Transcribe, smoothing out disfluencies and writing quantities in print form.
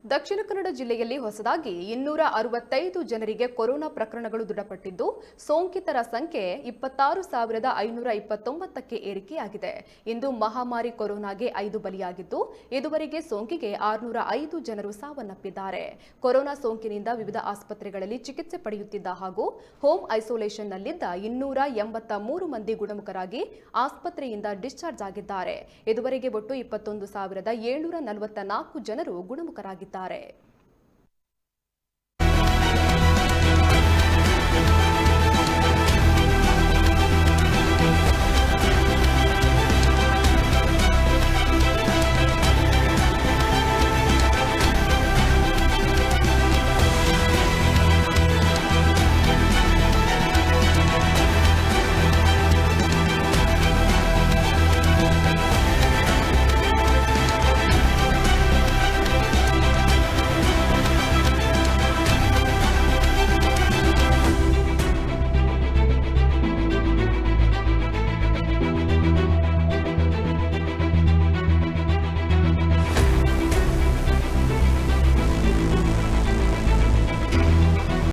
ದಕ್ಷಿಣ ಕನ್ನಡ ಜಿಲ್ಲೆಯಲ್ಲಿ ಹೊಸದಾಗಿ 265 ಜನರಿಗೆ ಕೊರೋನಾ ಪ್ರಕರಣಗಳು ದೃಢಪಟ್ಟಿದ್ದು, ಸೋಂಕಿತರ ಸಂಖ್ಯೆ 26,529ಕ್ಕೆ ಏರಿಕೆಯಾಗಿದೆ. ಇಂದು ಮಹಾಮಾರಿ ಕೊರೋನಾಗೆ 5 ಬಲಿಯಾಗಿದ್ದು, ಇದುವರೆಗೆ ಸೋಂಕಿಗೆ 605 ಜನರು ಸಾವನ್ನಪ್ಪಿದ್ದಾರೆ. ಕೊರೋನಾ ಸೋಂಕಿನಿಂದ ವಿವಿಧ ಆಸ್ಪತ್ರೆಗಳಲ್ಲಿ ಚಿಕಿತ್ಸೆ ಪಡೆಯುತ್ತಿದ್ದ ಹಾಗೂ ಹೋಮ್ ಐಸೋಲೇಷನ್ನಲ್ಲಿದ್ದ 283 ಮಂದಿ ಗುಣಮುಖರಾಗಿ ಆಸ್ಪತ್ರೆಯಿಂದ ಡಿಸ್ಚಾರ್ಜ್ ಆಗಿದ್ದಾರೆ. ಇದುವರೆಗೆ ಒಟ್ಟು 21,744 ಜನರು ಗುಣಮುಖರಾಗಿದ್ದಾರೆ.